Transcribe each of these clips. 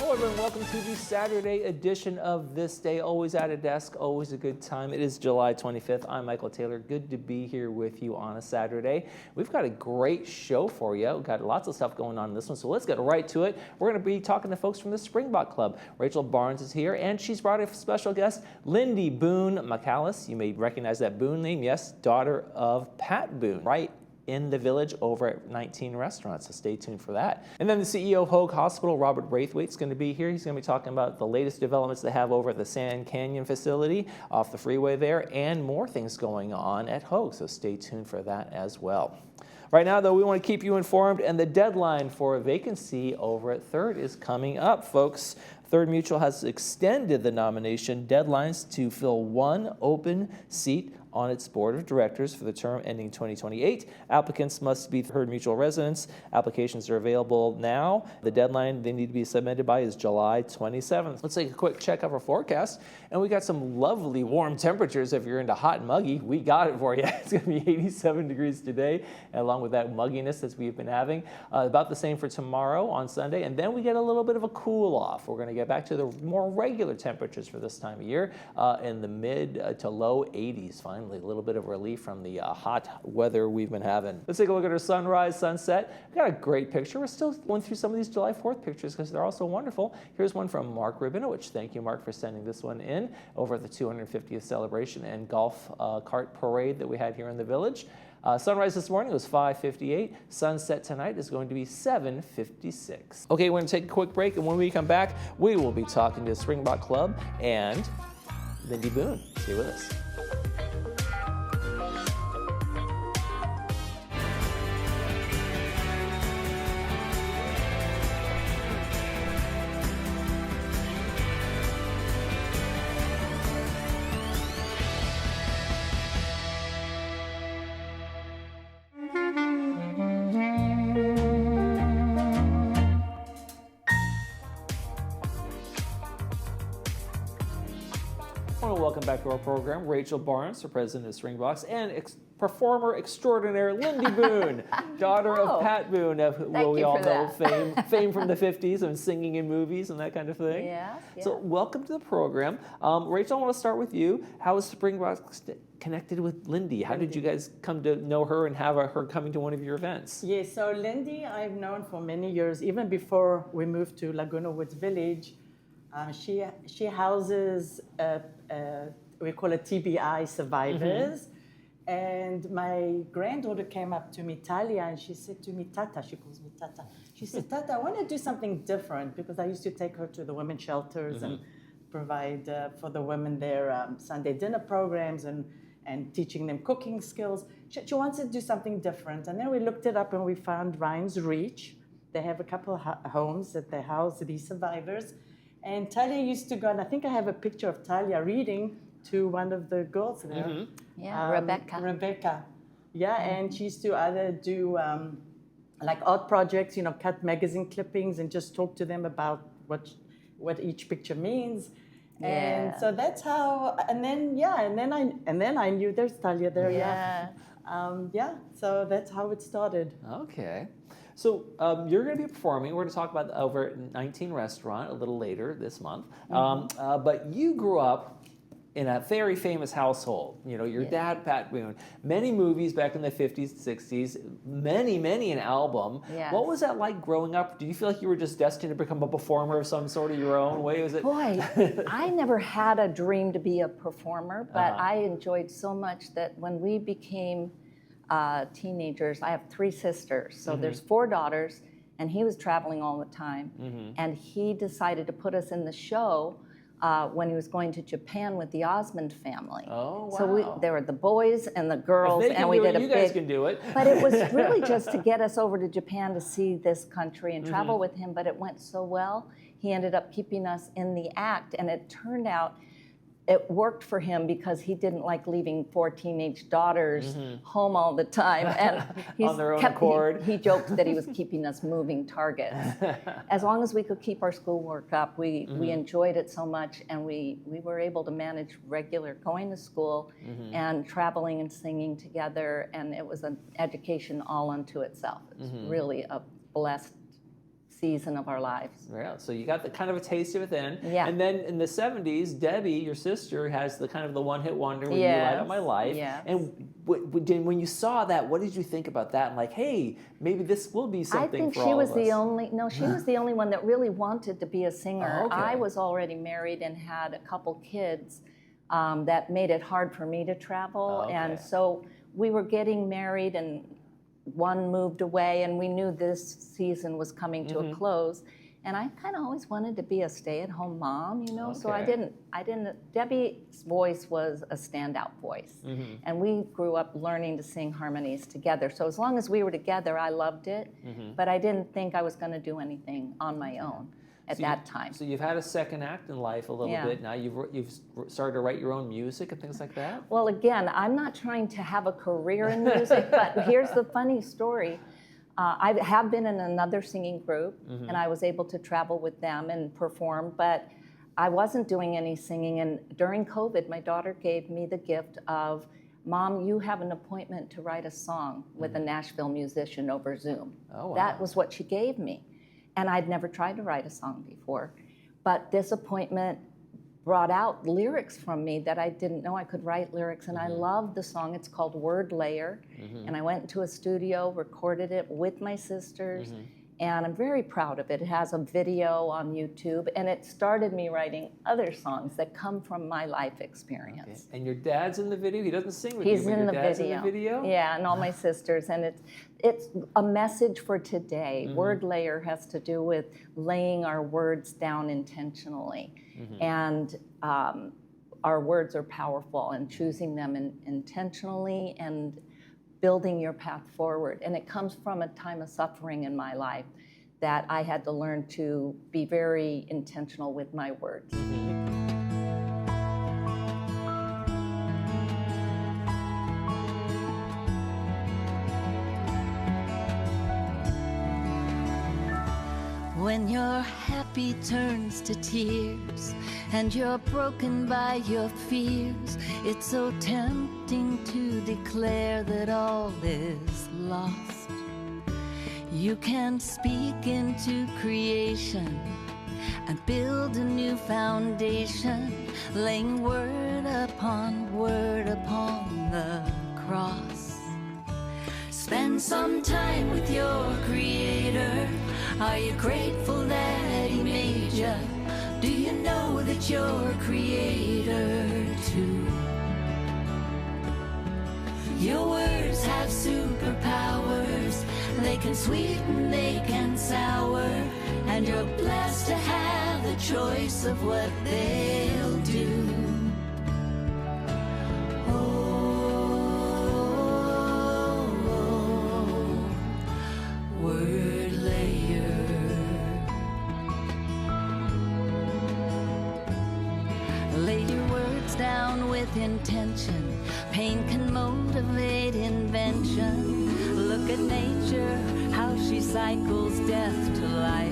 Hello everyone, welcome to the Saturday edition of This Day. Always at a desk, always a good time. It is July 25th. I'm Michael Taylor. Good to be here with you on a Saturday. We've got a great show for you. We've got lots of stuff going on in this one, so let's get right to it. We're going to be talking to folks from the Springbok Club. Rachel Barnes is here, and she's brought a special guest, Lindy Boone McAllis. You may recognize that Boone name. Yes, daughter of Pat Boone, right in the village over at 19 Restaurants, so stay tuned for that. And then the CEO of Hoag Hospital, Robert Braithwaite, is going to be here. He's going to be talking about the latest developments they have over at the Sand Canyon facility off the freeway there, and more things going on at Hoag, so stay tuned for that as well. Right now, though, we want to keep you informed, and the deadline for a vacancy over at Third is coming up, folks. Third Mutual has extended the nomination deadlines to fill one open seat on its board of directors for the term ending 2028. Applicants must be Third Mutual residents. Applications are available now. The deadline they need to be submitted by is July 27th. Let's take a quick check of our forecast. And we got some lovely warm temperatures. If you're into hot and muggy, we got it for you. It's going to be 87 degrees today, along with that mugginess that we've been having. About the same for tomorrow on Sunday. And then we get a little bit of a cool off. We're going to get back to the more regular temperatures for this time of year in the mid to low 80s finally. A little bit of relief from the hot weather we've been having. Let's take a look at our sunrise, sunset. We've got a great picture. We're still going through some of these July 4th pictures because they're also wonderful. Here's one from Mark Rabinowitz. Thank you, Mark, for sending this one in over at the 250th celebration and golf cart parade that we had here in the village. Sunrise this morning was 5:58. Sunset tonight is going to be 7:56. Okay, we're going to take a quick break, and when we come back, we will be talking to the Springbok Club and Lindy Boone. Stay with us. Welcome back to our program. Rachel Barnes, the president of Springboks, and performer extraordinaire Lindy Boone, daughter of Pat Boone, who we all know fame from the 50s and singing in movies and that kind of thing. Yeah. So welcome to the program. Rachel, I want to start with you. How is Springboks connected with Lindy? How did you guys come to know her and have her coming to one of your events? Yeah, so Lindy I've known for many years, even before we moved to Laguna Woods Village. She houses, we call it TBI survivors. Mm-hmm. And my granddaughter came up to me, Talia, and she said to me, Tata, she calls me Tata. She said, Tata, I want to do something different, because I used to take her to the women's shelters and provide for the women their Sunday dinner programs and teaching them cooking skills. She wants to do something different. And then we looked it up and we found Ryan's Reach. They have a couple of homes that they house these survivors. And Talia used to go, and I think I have a picture of Talia reading to one of the girls there. Mm-hmm. Yeah, Rebecca. Yeah, and she used to either do like art projects, cut magazine clippings and just talk to them about what each picture means. Yeah. And so that's how. And then I knew there's Talia there. Yeah. So that's how it started. Okay. So you're going to be performing. We're going to talk about over at 19 Restaurant a little later this month. But you grew up in a very famous household. Your dad, Pat Boone, many movies back in the 50s, 60s, many an album. Yes. What was that like growing up? Did you feel like you were just destined to become a performer of some sort of your own way? Was it? Boy, I never had a dream to be a performer, but I enjoyed so much that when we became teenagers, I have 3 sisters, so there's 4 daughters, and he was traveling all the time, and he decided to put us in the show when he was going to Japan with the Osmond family. Oh, wow. So there were the boys and the girls, and we did a big. You guys can do it. But it was really just to get us over to Japan to see this country and travel with him, but it went so well, he ended up keeping us in the act, and it turned out it worked for him because he didn't like leaving 4 teenage daughters home all the time. And on their own accord. He joked that he was keeping us moving targets. As long as we could keep our schoolwork up, we enjoyed it so much, and we were able to manage regular going to school and traveling and singing together, and it was an education all unto itself. It was really a blessed season of our lives. Yeah, so you got the kind of a taste of it then. Yeah. And then in the 70s, Debbie, your sister, has the kind of the one-hit wonder with You Light Up My Life. Yes. And when you saw that, what did you think about that? And like, hey, maybe this will be something for all of us. I think she was the only, no, she was the only one that really wanted to be a singer. Oh, okay. I was already married and had a couple kids that made it hard for me to travel. Okay. And so we were getting married and one moved away, and we knew this season was coming to a close. And I kind of always wanted to be a stay-at-home mom, you know. So I didn't. Debbie's voice was a standout voice, and we grew up learning to sing harmonies together. So as long as we were together, I loved it. But I didn't think I was going to do anything on my own at that time. So you've had a second act in life a little bit. Now you've started to write your own music and things like that. Well, again, I'm not trying to have a career in music, but here's the funny story. I have been in another singing group, and I was able to travel with them and perform, but I wasn't doing any singing. And during COVID, my daughter gave me the gift of, Mom, you have an appointment to write a song with a Nashville musician over Zoom. Oh, wow. That was what she gave me. And I'd never tried to write a song before. But this appointment brought out lyrics from me that I didn't know I could write lyrics, and I loved the song. It's called Word Layer, and I went into a studio, recorded it with my sisters, and I'm very proud of it. It has a video on YouTube, and it started me writing other songs that come from my life experience. Okay. And your dad's in the video? He doesn't sing with He's you, but in your the dad's video. in the video? Yeah, and all my sisters, and it's a message for today. Word layer has to do with laying our words down intentionally, and our words are powerful, and choosing them intentionally and building your path forward. And it comes from a time of suffering in my life that I had to learn to be very intentional with my words. When your happy turns to tears and you're broken by your fears, it's so tempting to declare that all is lost. You can speak into creation and build a new foundation, laying word upon the cross. Spend some time with your Creator. Are you grateful that He made you? Do you know that you're a creator too? Your words have superpowers. They can sweeten, they can sour, and you're blessed to have the choice of what they'll do. Word layer. Lay your words down with intention. Pain can motivate invention. Look at nature, how she cycles death to life.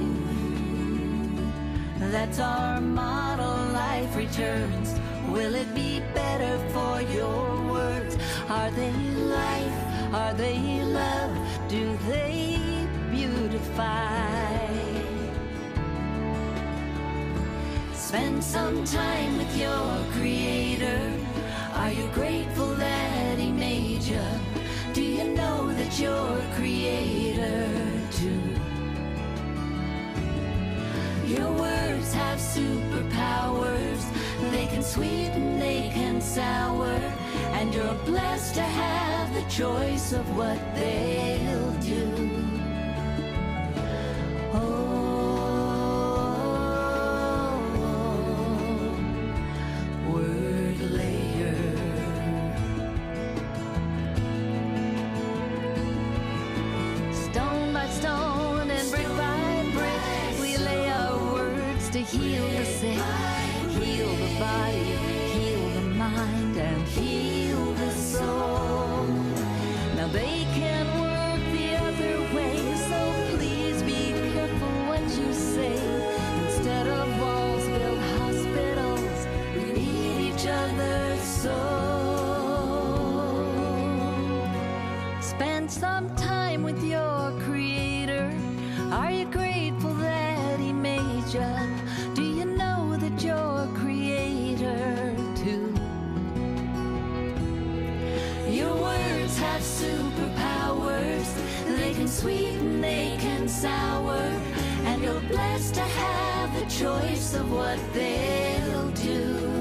That's our model, life returns. Will it be better for your words? Are they life? Are they love? Do they beautify? Spend some time with your Creator. Are you grateful that He made you? Do you know that you're a creator too? Your words have superpowers. They can sweeten, they can sour, and you're blessed to have the choice of what they'll do. Word layer. Stone by stone and brick by brick, we lay our words to heal the sick, heal the body, heal the mind, and heal the soul. Now they can work the other sweet and they can sour, and you're blessed to have the choice of what they'll do.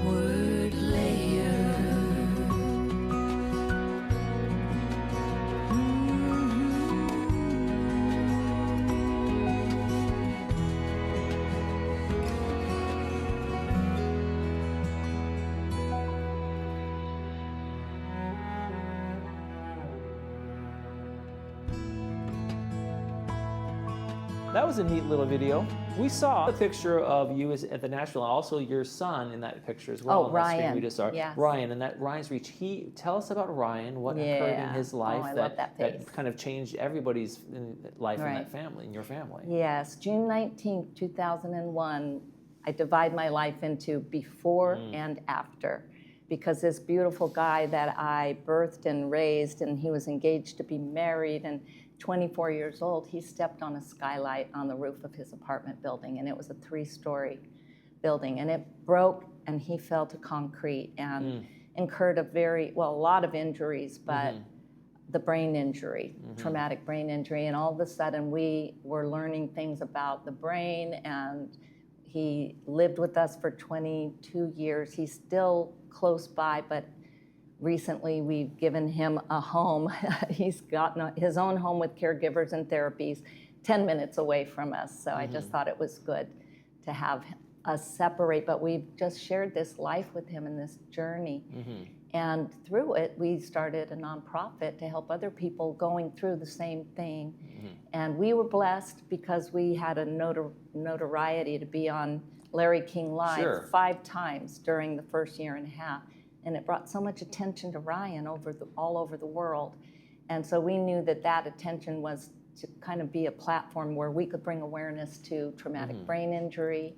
Word layer. That was a neat little video. We saw a picture of you at the Nashville, and also your son in that picture as well. Oh, on that screen Ryan. we just saw. Yes. Ryan, and that Ryan's Reach. Tell us about Ryan. What occurred in Yeah. his Oh, life I love that face. kind of changed everybody's life in Right. that family, in your family. Yes, June 19th, 2001, I divide my life into before and after, because this beautiful guy that I birthed and raised, and he was engaged to be married and 24 years old, he stepped on a skylight on the roof of his apartment building, and it was a 3-story building, and it broke, and he fell to concrete and incurred a lot of injuries, but the brain injury, traumatic brain injury, and all of a sudden we were learning things about the brain, and he lived with us for 22 years. He's still close by, but recently we've given him a home. He's gotten his own home with caregivers and therapies 10 minutes away from us. So I just thought it was good to have us separate, but we've just shared this life with him in this journey. And through it, we started a nonprofit to help other people going through the same thing. And we were blessed because we had a notoriety to be on Larry King Live Sure. 5 times during the first year and a half. And it brought so much attention to Ryan all over the world. And so we knew that attention was to kind of be a platform where we could bring awareness to traumatic brain injury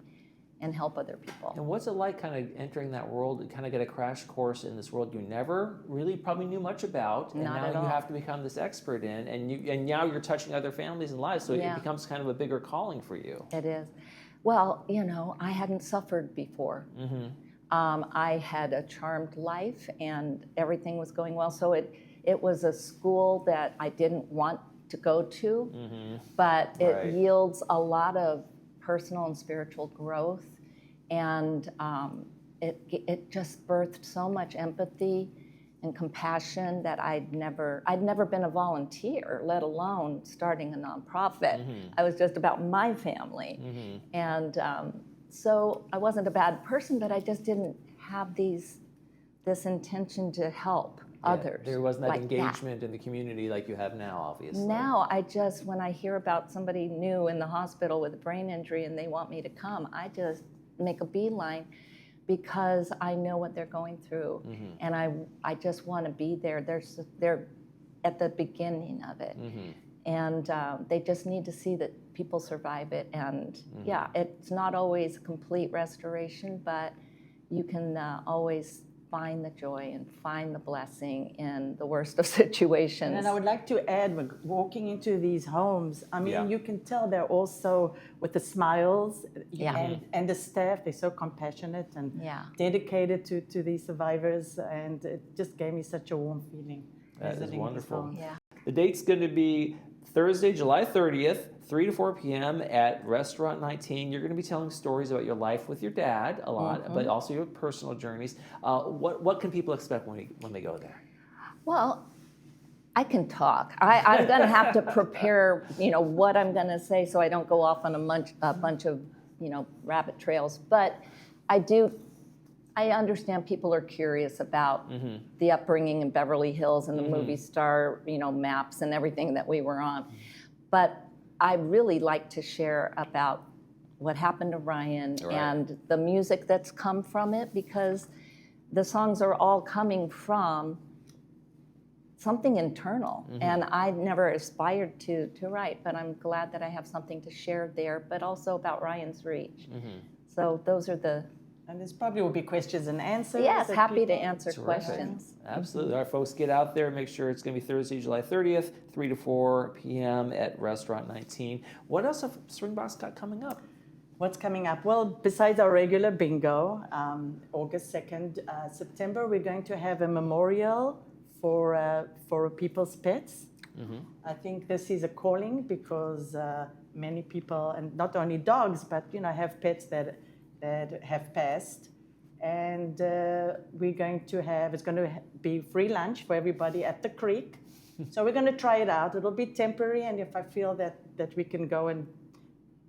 and help other people. And what's it like kind of entering that world, kind of get a crash course in this world you never really probably knew much about, and Not now at you all. have to become this expert in, and now you're touching other families and lives, so Yeah. it becomes kind of a bigger calling for you. It is. Well, I hadn't suffered before. I had a charmed life and everything was going well. So it was a school that I didn't want to go to, but it Right. yields a lot of personal and spiritual growth. And it just birthed so much empathy and compassion that I'd never been a volunteer, let alone starting a nonprofit. I was just about my family. And so I wasn't a bad person, but I just didn't have this intention to help others. There wasn't that like engagement in the community like you have now, obviously. Now when I hear about somebody new in the hospital with a brain injury and they want me to come, I just make a beeline because I know what they're going through, and I just want to be there. They're at the beginning of it, and they just need to see that people survive it. And yeah, it's not always complete restoration, but you can always find the joy and find the blessing in the worst of situations. And I would like to add, when walking into these homes, I mean, Yeah. you can tell they're also with the smiles, Yeah. and the staff, they're so compassionate and Yeah. dedicated to these survivors, and it just gave me such a warm feeling. That is visiting these wonderful. homes. Yeah. The date's going to be Thursday, July 30th, 3 to 4 p.m. at Restaurant 19. You're going to be telling stories about your life with your dad a lot, but also your personal journeys. What can people expect when they go there? Well, I can talk. I'm going to have to prepare, what I'm going to say, so I don't go off on a bunch of, rabbit trails. But I understand people are curious about the upbringing in Beverly Hills and the movie star, maps and everything that we were on. But I really like to share about what happened to Ryan and the music that's come from it, because the songs are all coming from something internal. And I never aspired to write, but I'm glad that I have something to share there, but also about Ryan's Reach. So those are the And this probably will be questions and answers. Yes, that happy to people- answer Terrific. questions. Absolutely. All right, folks, get out there. Make sure it's going to be Thursday, July 30th, 3 to 4 p.m. at Restaurant 19. What else have Springboks got coming up? What's coming up? Well, besides our regular bingo, August 2nd, September, we're going to have a memorial for people's pets. I think this is a calling because many people, and not only dogs, but have pets that have passed. And we're going to have, it's going to be free lunch for everybody at the creek. So we're going to try it out. It'll be temporary, and if I feel that we can go and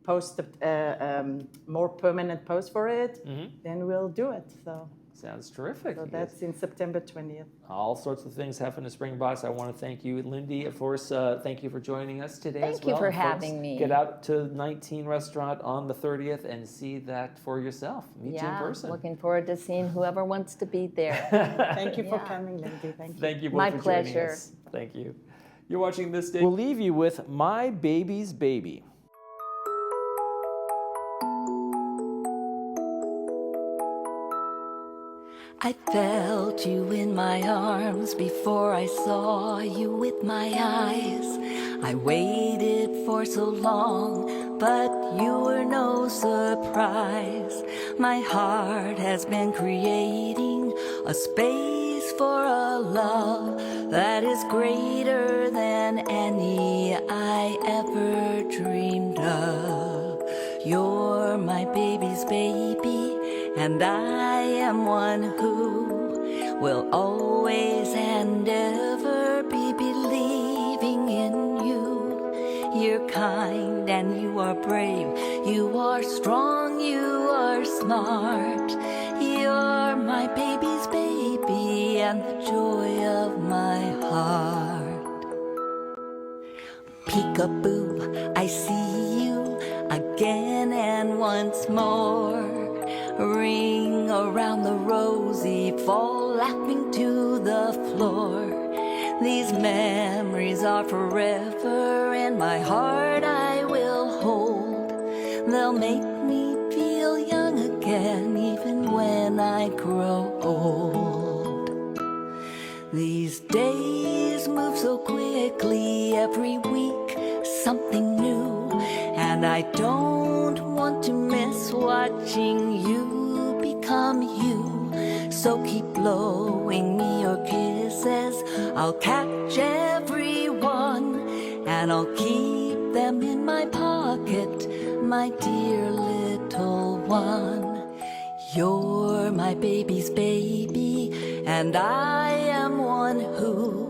post a more permanent post for it, then we'll do it. So Sounds terrific. that's in September 20th. All sorts of things happen in Springboks. I want to thank you, Lindy. Of course, thank you for joining us today as Thank you well. for And folks, having me. Get out to 19 Restaurant on the 30th and see that for yourself. Meet you in person. Looking forward to seeing whoever wants to be there. Thank you for Yeah. coming, Lindy. Thank you. Thank you both My for joining pleasure. us. Thank you. You're watching This Day. We'll leave you with My Baby's Baby. I felt you in my arms before I saw you with my eyes. I waited for so long, but you were no surprise. My heart has been creating a space for a love that is greater than any I ever dreamed of. You're my baby's baby, and I am one who will always and ever be believing in you. You're kind and you are brave, you are strong, you are smart. You're my baby's baby and the joy of my heart. Peekaboo, I see you again and once more. Ring around the rosy, fall laughing to the floor. These memories are forever, in my heart I will hold. They'll make me feel young again, even when I grow old. These days move so quickly, every week something new, and I don't want to miss watching you become you. So keep blowing me your kisses, I'll catch every one, and I'll keep them in my pocket, my dear little one. You're my baby's baby, and I am one who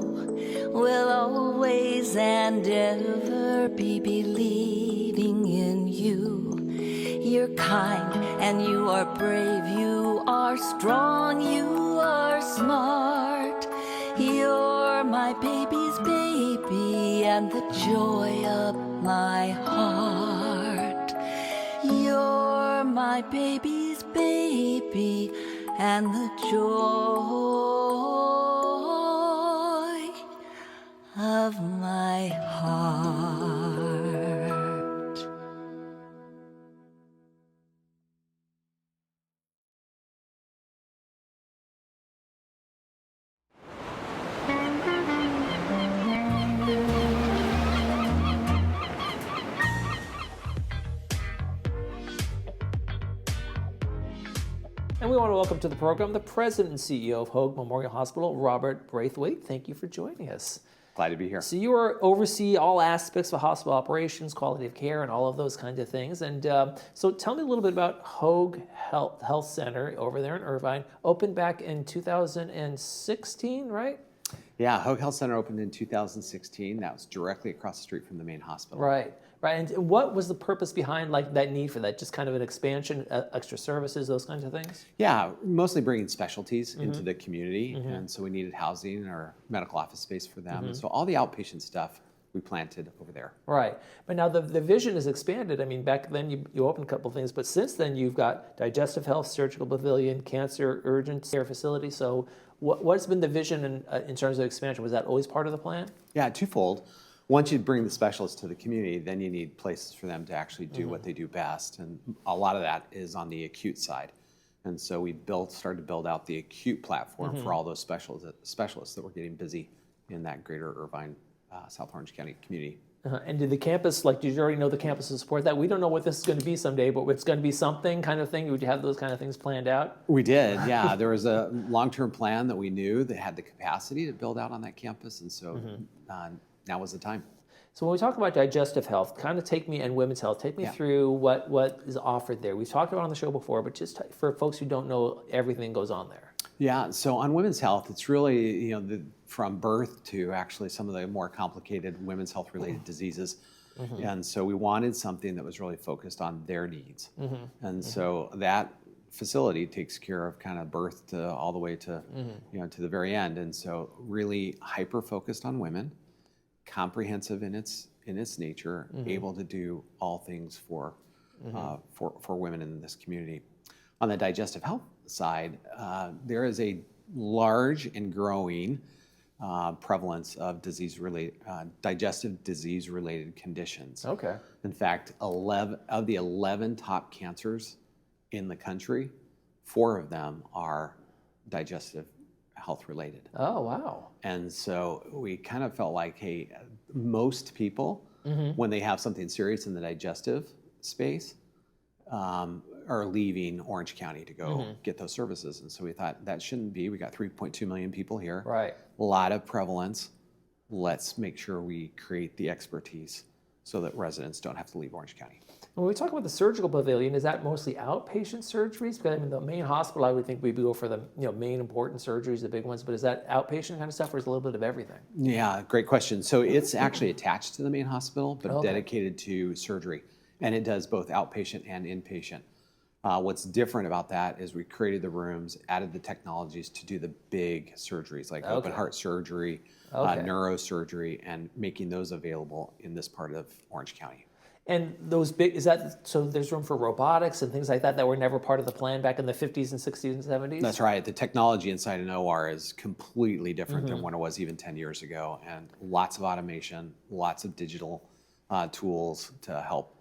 will always and ever be believing in you. You're kind and you are brave, you are strong, you are smart. You're my baby's baby and the joy of my heart. You're my baby's baby and the joy of my heart. And we want to welcome to the program the President and CEO of Hoag Memorial Hospital, Robert Braithwaite. Thank you for joining us. Glad to be here. So you oversee all aspects of hospital operations, quality of care, and all of those kinds of things. And so tell me a little bit about Hoag Health Center over there in Irvine. Opened back in 2016, right? Yeah, Hoag Health Center opened in 2016. That was directly across the street from the main hospital. Right. And what was the purpose behind that need for that? Just kind of an expansion, extra services, those kinds of things? Yeah, mostly bringing specialties into the community. And so we needed housing or medical office space for them. And so all the outpatient stuff we planted over there. Right. But now the vision has expanded. I mean, back then you opened a couple of things, but since then you've got digestive health, surgical pavilion, cancer urgent care facility. So what's been the vision in terms of expansion? Was that always part of the plan? Yeah, twofold. Once you bring the specialists to the community, then you need places for them to actually do what they do best. And a lot of that is on the acute side. And so we started to build out the acute platform for all those specialists that were getting busy in that greater Irvine, South Orange County community. And did the campus, like, did you already know the campus to support that? We don't know what this is going to be someday, but it's going to be something kind of thing. Would you have those kind of things planned out? We did, yeah. There was a long-term plan that we knew that had the capacity to build out on that campus, and so now was the time. So when we talk about digestive health, kind of take me, and women's health, take me through what is offered there. We've talked about it on the show before, but just for folks who don't know everything goes on there. Yeah, so on women's health, it's really, from birth to actually some of the more complicated women's health related diseases. And so we wanted something that was really focused on their needs. And so that facility takes care of kind of birth to all the way to, to the very end. And so really hyper focused on women, comprehensive in its nature, able to do all things for women in this community. On the digestive health side, there is a large and growing prevalence of digestive disease-related conditions. Okay. In fact, 11 of the 11 top cancers in the country, 4 of them are digestive health related. Oh, wow. And so we kind of felt like, hey, most people, when they have something serious in the digestive space, are leaving Orange County to go get those services. And so we thought that shouldn't be. We got 3.2 million people here. Right. A lot of prevalence. Let's make sure we create the expertise so that residents don't have to leave Orange County. When we talk about the surgical pavilion, is that mostly outpatient surgeries? Because I mean, the main hospital, I would think we'd go for the main important surgeries, the big ones. But is that outpatient kind of stuff, or is it a little bit of everything? Yeah, great question. So it's actually attached to the main hospital, but dedicated to surgery. And it does both outpatient and inpatient. What's different about that is we created the rooms, added the technologies to do the big surgeries like open heart surgery, neurosurgery, and making those available in this part of Orange County. And those big, so there's room for robotics and things like that were never part of the plan back in the 50s and 60s and 70s? That's right. The technology inside an OR is completely different than what it was even 10 years ago. And lots of automation, lots of digital tools to help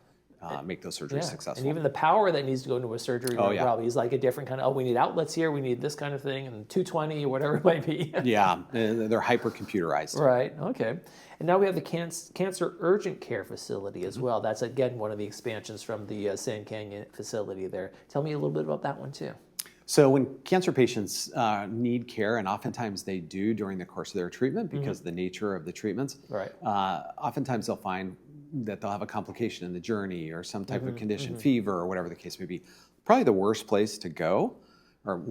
make those surgeries successful. And even the power that needs to go into a surgery room probably is like a different kind of, we need outlets here, we need this kind of thing, and 220 or whatever it might be. Yeah, they're hyper-computerized. Right, okay. And now we have the cancer urgent care facility as well. That's, again, one of the expansions from the Sand Canyon facility there. Tell me a little bit about that one, too. So when cancer patients need care, and oftentimes they do during the course of their treatment because of the nature of the treatments, oftentimes they'll find that they'll have a complication in the journey or some type of condition, fever or whatever the case may be. Probably the worst place to go, or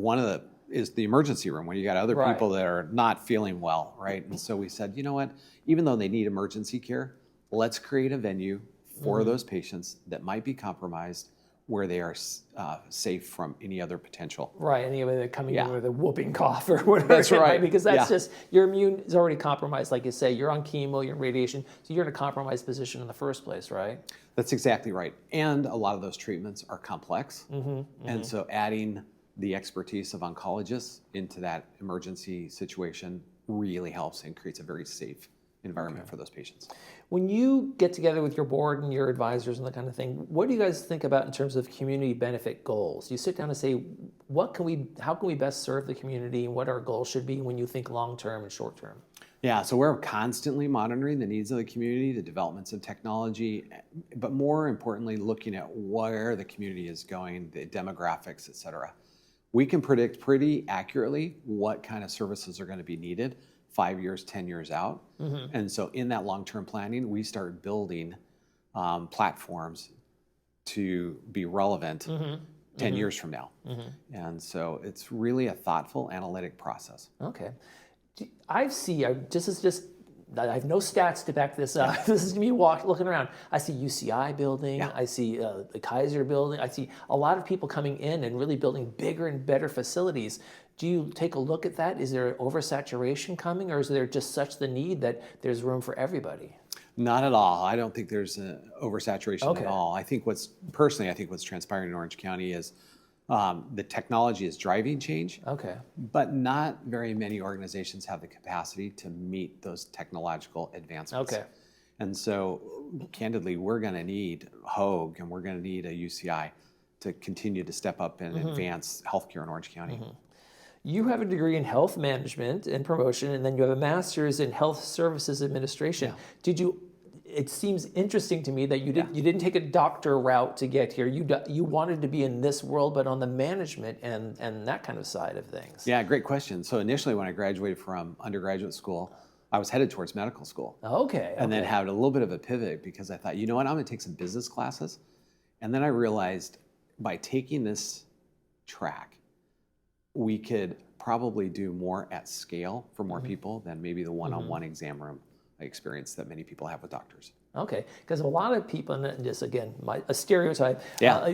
is the emergency room when you got other people that are not feeling well, right? And so we said, you know what, even though they need emergency care, let's create a venue for those patients that might be compromised where they are safe from any other potential. Right, anybody that coming in with a whooping cough or whatever. That's right. Because that's just, your immune is already compromised, like you say. You're on chemo, you're in radiation, so you're in a compromised position in the first place, right? That's exactly right. And a lot of those treatments are complex. And so adding the expertise of oncologists into that emergency situation really helps and creates a very safe environment for those patients. When you get together with your board and your advisors and that kind of thing, what do you guys think about in terms of community benefit goals? You sit down and say, how can we best serve the community, and what our goals should be when you think long-term and short-term? Yeah, so we're constantly monitoring the needs of the community, the developments of technology, but more importantly, looking at where the community is going, the demographics, et cetera. We can predict pretty accurately what kind of services are going to be needed 5 years, 10 years out. And so in that long-term planning, we start building platforms to be relevant 10 years from now. And so it's really a thoughtful, analytic process. Okay. I have no stats to back this up. This is me looking around. I see UCI building. I see the Kaiser building. I see a lot of people coming in and really building bigger and better facilities. Do you take a look at that? Is there oversaturation coming, or is there just such the need that there's room for everybody? Not at all. I don't think there's an oversaturation at all. I think what's transpiring in Orange County is the technology is driving change. But not very many organizations have the capacity to meet those technological advancements. And so, candidly, we're going to need Hoag and we're going to need a UCI to continue to step up and advance healthcare in Orange County. You have a degree in health management and promotion, and then you have a master's in health services administration. It seems interesting to me that you didn't take a doctor route to get here. You wanted to be in this world, but on the management and that kind of side of things. Yeah, great question. So initially when I graduated from undergraduate school, I was headed towards medical school. Okay. And then had a little bit of a pivot because I thought, you know what, I'm gonna take some business classes. And then I realized by taking this track, we could probably do more at scale for more people than maybe the one-on-one exam room experience that many people have with doctors. Okay, because a lot of people, and just again, a stereotype, Yeah.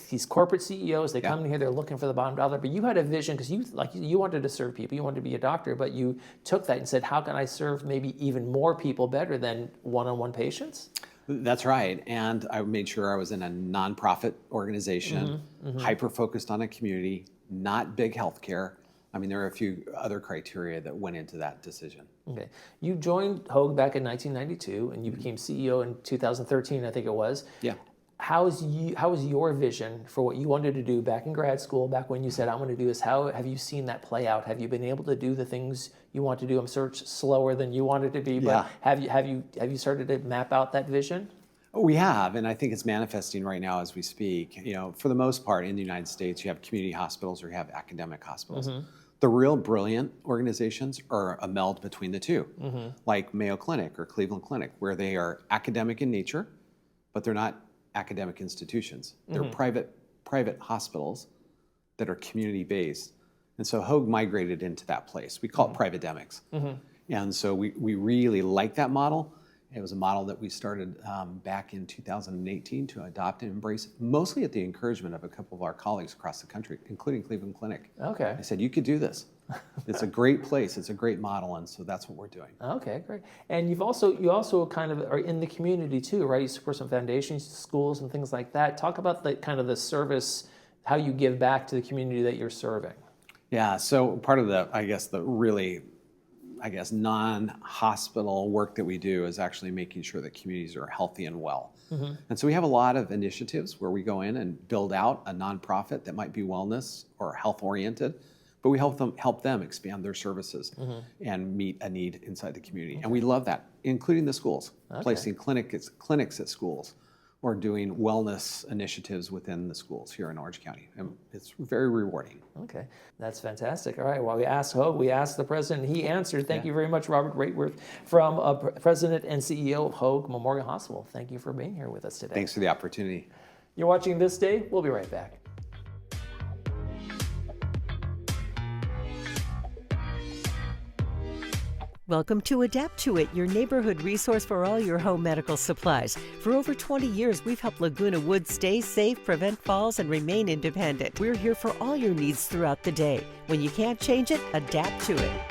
These corporate CEOs, they come in here, they're looking for the bottom dollar, but you had a vision because you wanted to serve people, you wanted to be a doctor, but you took that and said, how can I serve maybe even more people better than one-on-one patients? That's right, and I made sure I was in a nonprofit organization, hyper-focused on a community, not big healthcare. I mean, there are a few other criteria that went into that decision. Okay. You joined Hogue back in 1992, and you became CEO in 2013, I think it was. Yeah. How was your vision for what you wanted to do back in grad school, back when you said, I'm going to do this? How have you seen that play out? Have you been able to do the things you want to do? I'm sure it's slower than you wanted to be, but have you started to map out that vision? We have, and I think it's manifesting right now as we speak. You know, for the most part in the United States, you have community hospitals or you have academic hospitals. The real brilliant organizations are a meld between the two, like Mayo Clinic or Cleveland Clinic, where they are academic in nature, but they're not academic institutions. They're private hospitals that are community-based. And so Hogue migrated into that place. We call it privatemics. And so we really like that model. It was a model that we started back in 2018 to adopt and embrace, mostly at the encouragement of a couple of our colleagues across the country, including Cleveland Clinic. Okay. I said, you could do this. It's a great place. It's a great model. And so that's what we're doing. Okay, great. And you also kind of are in the community too, right? You support some foundations, schools, and things like that. Talk about the kind of the service, how you give back to the community that you're serving. Yeah. So part of the really non-hospital work that we do is actually making sure that communities are healthy and well. And so we have a lot of initiatives where we go in and build out a nonprofit that might be wellness or health oriented, but we help them expand their services and meet a need inside the community. And we love that, including the schools, placing clinics at schools, or doing wellness initiatives within the schools here in Orange County. And it's very rewarding. Okay, that's fantastic. All right, well, we asked Hogue, we asked the president, he answered. Thank you very much, Robert Raitworth, from President and CEO of Hogue Memorial Hospital. Thank you for being here with us today. Thanks for the opportunity. You're watching This Day. We'll be right back. Welcome to Adapt to It, your neighborhood resource for all your home medical supplies. For over 20 years, we've helped Laguna Woods stay safe, prevent falls, and remain independent. We're here for all your needs throughout the day. When you can't change it, adapt to it.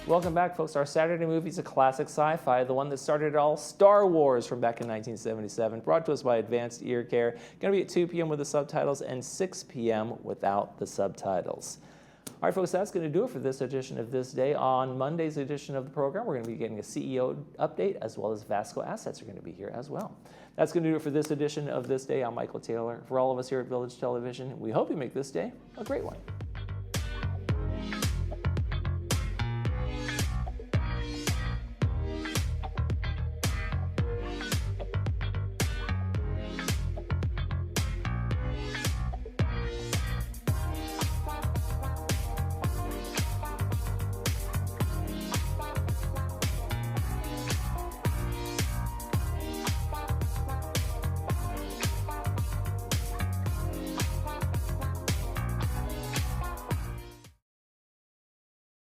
Welcome back, folks. Our Saturday movie is a classic sci-fi, the one that started it all, Star Wars, from back in 1977, brought to us by Advanced Ear Care. Going to be at 2 p.m. with the subtitles and 6 p.m. without the subtitles. All right, folks, that's going to do it for this edition of This Day. On Monday's edition of the program, we're going to be getting a CEO update, as well as Vasco Assets are going to be here as well. That's going to do it for this edition of This Day. I'm Michael Taylor. For all of us here at Village Television, we hope you make this day a great one.